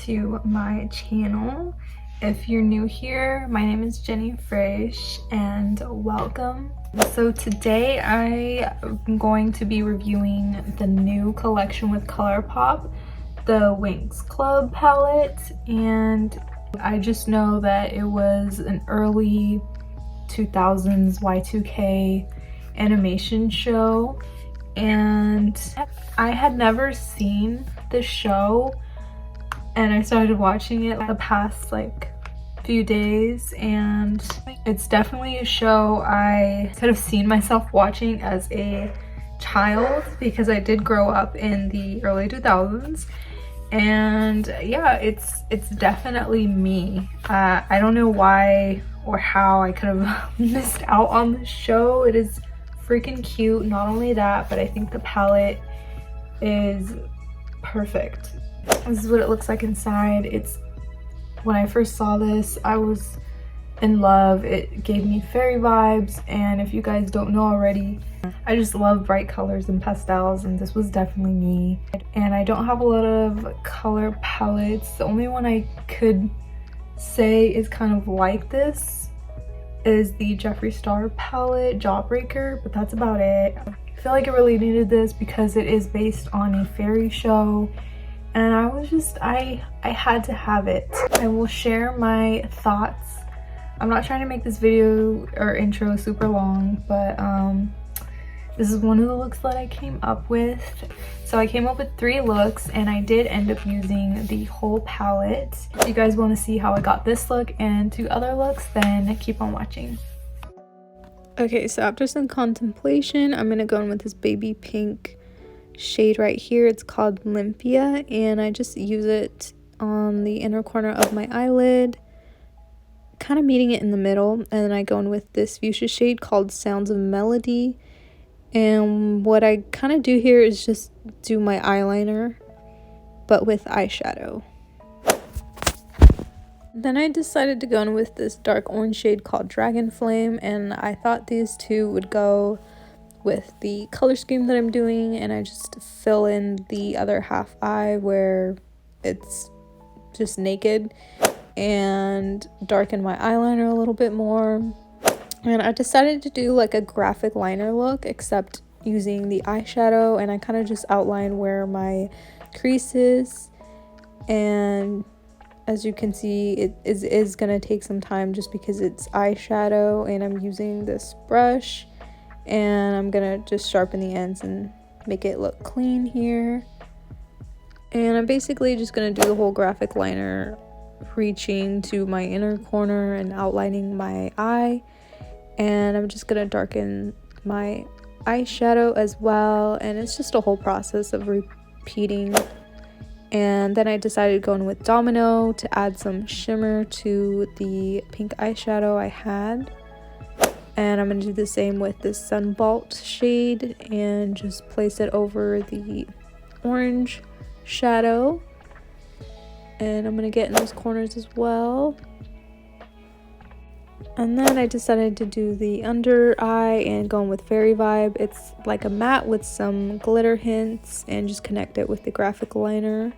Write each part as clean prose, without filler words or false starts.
to my channel. If you're new here, my name is Jennie Fraiche and welcome. So today I am going to be reviewing the new collection with Colourpop, the Winx Club palette, and I just know that it was an early 2000s Y2K animation show, and I had never seen the show, and I started watching it the past like few days, and it's definitely a show I could have seen myself watching as a child because I did grow up in the early 2000s. And yeah, it's definitely me. I don't know why or how I could have missed out on this show. It is freaking cute. Not only that, but I think the palette is perfect. This is what it looks like inside. When I first saw this, I was in love. It gave me fairy vibes, and if you guys don't know already, I just love bright colors and pastels, and this was definitely me. And I don't have a lot of color palettes. The only one I could say is kind of like this is the Jeffree Star palette, Jawbreaker, but that's about it. I feel like I really needed this because it is based on a fairy show, and I had to have it. I will share my thoughts. I'm not trying to make this video or intro super long, but this is one of the looks that I came up with. So I came up with 3 looks, and I did end up using the whole palette. If you guys want to see how I got this look and 2 other looks, then keep on watching. Okay, so after some contemplation, I'm gonna go in with this baby pink shade right here. It's called Olympia, and I just use it on the inner corner of my eyelid, kind of meeting it in the middle, and then I go in with this fuchsia shade called Sounds of Melody. And what I kind of do here is just do my eyeliner, but with eyeshadow. Then I decided to go in with this dark orange shade called Dragon Flame, and I thought these two would go with the color scheme that I'm doing, and I just fill in the other half eye where it's just naked and darken my eyeliner a little bit more. And I decided to do like a graphic liner look, except using the eyeshadow, and I kind of just outline where my crease is. And as you can see, it is gonna take some time just because it's eyeshadow, and I'm using this brush, and I'm gonna just sharpen the ends and make it look clean here. And I'm basically just gonna do the whole graphic liner, reaching to my inner corner and outlining my eye. And I'm just gonna darken my eyeshadow as well, and it's just a whole process of repeating. And then I decided to go in with Domino to add some shimmer to the pink eyeshadow I had. And I'm gonna do the same with this Sunvault shade and just place it over the orange shadow. And I'm gonna get in those corners as well. And then I decided to do the under eye and go in with Fairy Vibe. It's like a matte with some glitter hints, and just connect it with the graphic liner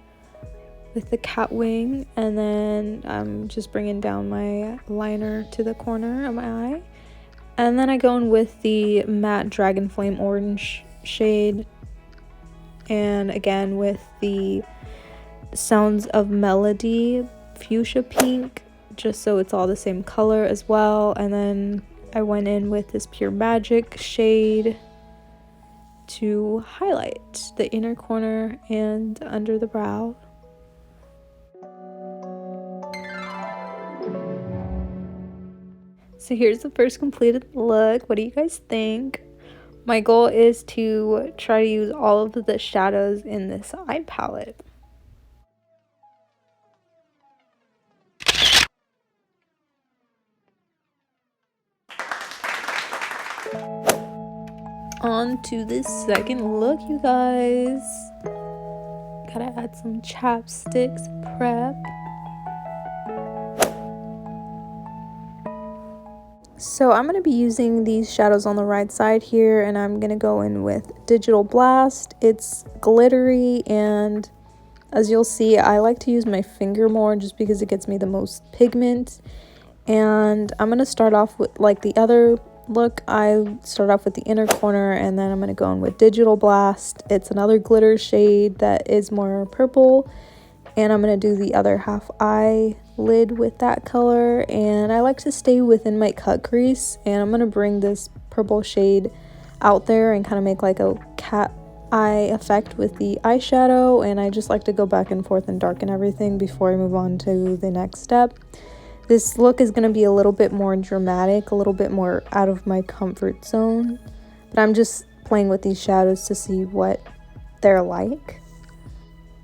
with the cat wing. And then I'm just bringing down my liner to the corner of my eye. And then I go in with the matte Dragon Flame orange shade, and again with the Sounds of Melody fuchsia pink, just so it's all the same color as well. And then I went in with this Pure Magic shade to highlight the inner corner and under the brow. So here's the first completed look. What do you guys think? My goal is to try to use all of the shadows in this eye palette. On to this second look, you guys. Gotta add some chapsticks prep. So I'm going to be using these shadows on the right side here, and I'm going to go in with Digital Blast. It's glittery and As you'll see, I like to use my finger more just because it gets me the most pigment. And I'm going to start off with, like the other look, I start off with the inner corner, and then I'm going to go in with Digital Blast. It's another glitter shade that is more purple, and I'm going to do the other half eyelid with that color. And I like to stay within my cut crease, and I'm going to bring this purple shade out there and kind of make like a cat eye effect with the eyeshadow. And I just like to go back and forth and darken everything before I move on to the next step. This look is going to be a little bit more dramatic, a little bit more out of my comfort zone, but I'm just playing with these shadows to see what they're like.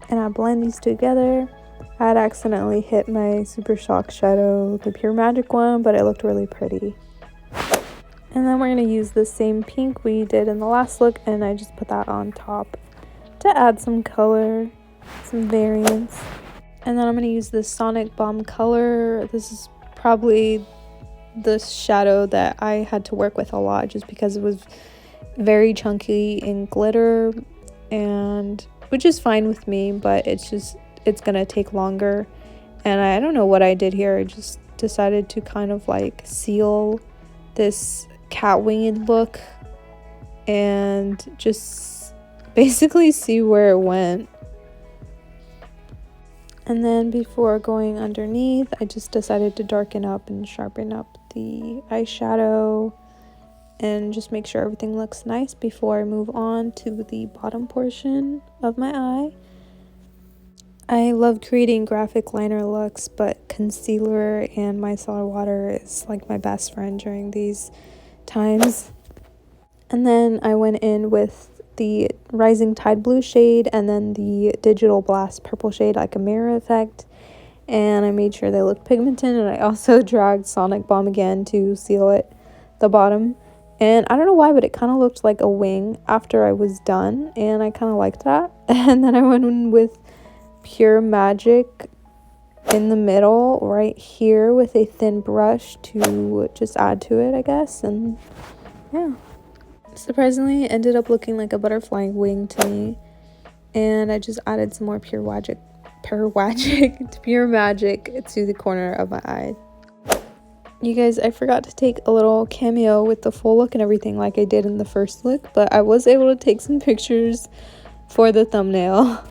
And I blend these together. I had accidentally hit my Super Shock shadow, the Pure Magic one, but it looked really pretty. And then we're going to use the same pink we did in the last look, and I just put that on top to add some color, some variance. And then I'm going to use this Sonic Bomb color. This is probably the shadow that I had to work with a lot just because it was very chunky in glitter, and which is fine with me, but it's going to take longer. And I don't know what I did here. I just decided to kind of like seal this cat winged look and just basically see where it went. And then before going underneath, I just decided to darken up and sharpen up the eyeshadow and just make sure everything looks nice before I move on to the bottom portion of my eye. I love creating graphic liner looks, but concealer and micellar water is like my best friend during these times. And then I went in with the Rising Tide blue shade and then the Digital Blast purple shade, like a mirror effect, and I made sure they looked pigmented. And I also dragged Sonic Bomb again to seal it, the bottom, and I don't know why, but it kind of looked like a wing after I was done, and I kind of liked that. And then I went in with Pure Magic in the middle right here with a thin brush to just add to it, I guess. And yeah, surprisingly, it ended up looking like a butterfly wing to me. And I just added some more Pure Magic to the corner of my eye. You guys, I forgot to take a little cameo with the full look and everything like I did in the first look, but I was able to take some pictures for the thumbnail.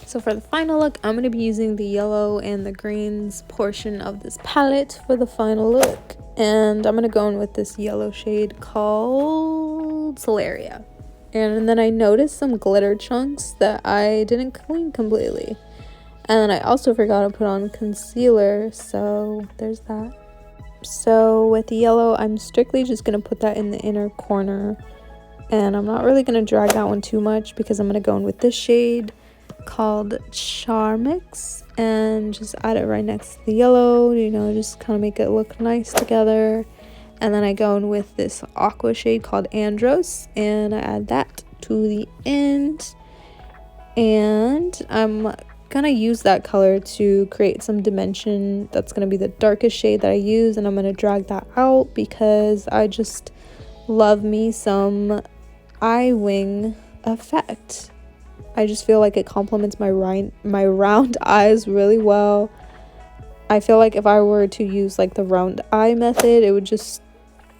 So for the final look, I'm going to be using the yellow and the greens portion of this palette for the final look. And I'm going to go in with this yellow shade called Solaria. And then I noticed some glitter chunks that I didn't clean completely. And then I also forgot to put on concealer, so there's that. So with the yellow, I'm strictly just going to put that in the inner corner. And I'm not really going to drag that one too much because I'm going to go in with this shade called Charmix and just add it right next to the yellow, you know, just kind of make it look nice together. And then I go in with this aqua shade called Andros, and I add that to the end. And I'm gonna use that color to create some dimension. That's gonna be the darkest shade that I use, and I'm gonna drag that out because I just love me some eye wing effect. I just feel like it complements my round eyes really well. I feel like if I were to use like the round eye method,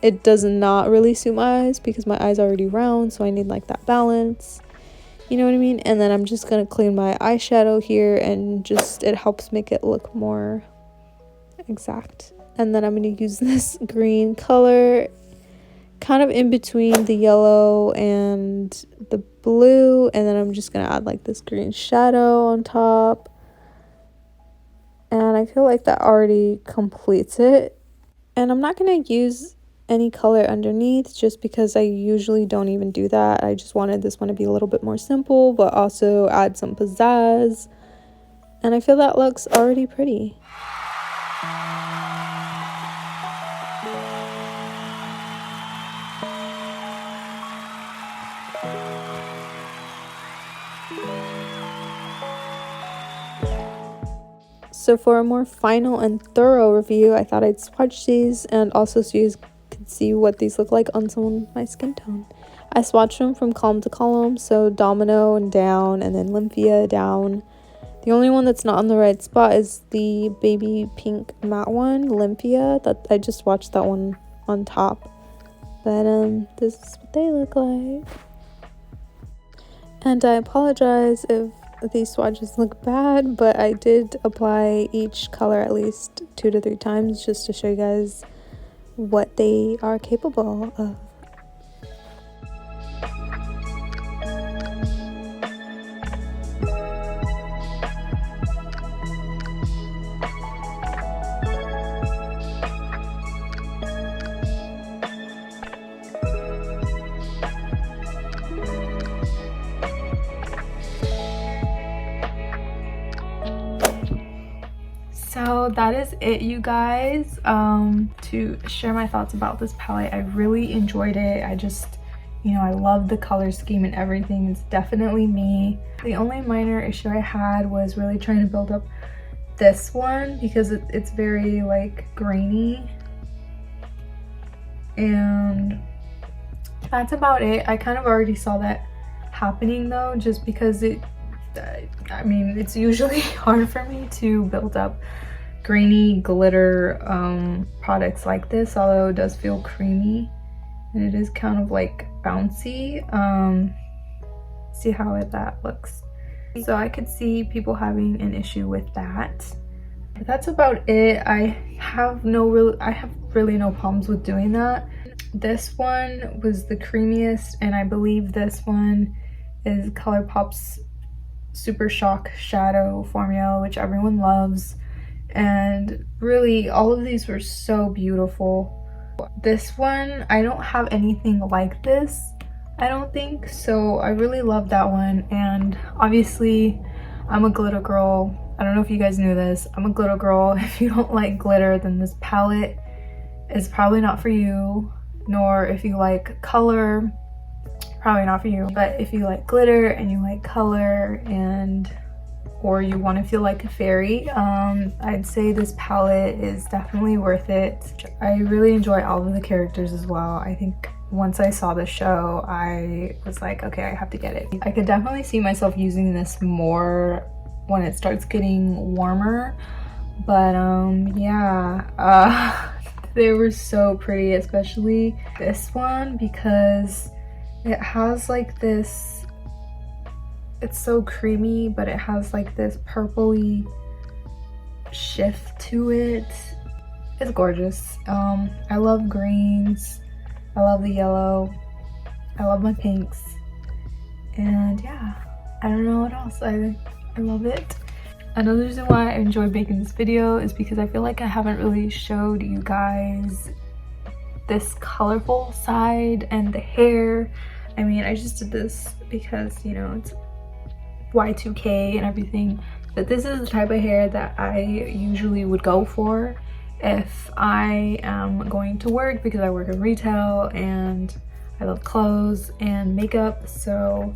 it does not really suit my eyes because my eyes are already round, so I need like that balance. You know what I mean? And then I'm just going to clean my eyeshadow here, and just it helps make it look more exact. And then I'm going to use this green color kind of in between the yellow and the blue, and then I'm just going to add like this green shadow on top. And I feel like that already completes it. And I'm not going to use any color underneath just because I usually don't even do that. I just wanted this one to be a little bit more simple, but also add some pizzazz. And I feel that looks already pretty. So for a more final and thorough review, I thought I'd swatch these and also so you guys could see what these look like on someone with my skin tone. I swatched them from column to column, so Domino and down, and then Lymphia down. The only one that's not on the right spot is the baby pink matte one, Lymphia. That I just swatched that one on top. But this is what they look like. And I apologize if these swatches look bad, but I did apply each color at least 2 to 3 times just to show you guys what they are capable of. So that is it, you guys. To share my thoughts about this palette, I really enjoyed it. I just, you know, I love the color scheme and everything. It's definitely me. The only minor issue I had was really trying to build up this one because it's very like grainy, and that's about it. I kind of already saw that happening though, just because I mean, it's usually hard for me to build up grainy glitter products like this, although it does feel creamy and it is kind of like bouncy. See how that looks. So I could see people having an issue with that. But that's about it. I have really no problems with doing that. This one was the creamiest, and I believe this one is Colourpop's Super Shock Shadow formula, which everyone loves. And really, all of these were so beautiful. This one, I don't have anything like this, I don't think, so I really love that one. And obviously, I'm a glitter girl. I don't know if you guys knew this. I'm a glitter girl. If you don't like glitter, then this palette is probably not for you. Nor if you like color, probably not for you. But if you like glitter and you like color, or you want to feel like a fairy, I'd say this palette is definitely worth it. I really enjoy all of the characters as well. I think once I saw the show, I was like, okay, I have to get it. I could definitely see myself using this more when it starts getting warmer. But yeah, they were so pretty, especially this one, because it has like this, it's so creamy, but it has like this purpley shift to it. It's gorgeous. I love greens, I love the yellow, I love my pinks, and yeah, I don't know what else. I love it. Another reason why I enjoy making this video is because I feel like I haven't really showed you guys this colorful side and the hair. I mean, I just did this because, you know, it's Y2K and everything, but this is the type of hair that I usually would go for if I am going to work, because I work in retail and I love clothes and makeup, so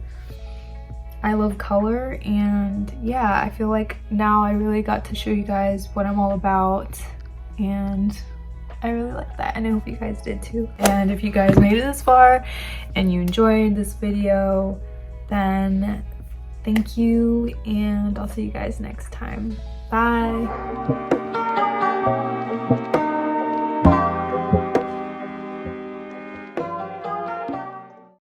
I love color. And yeah, I feel like now I really got to show you guys what I'm all about, and I really like that, and I hope you guys did too. And if you guys made it this far and you enjoyed this video, then thank you, and I'll see you guys next time. Bye.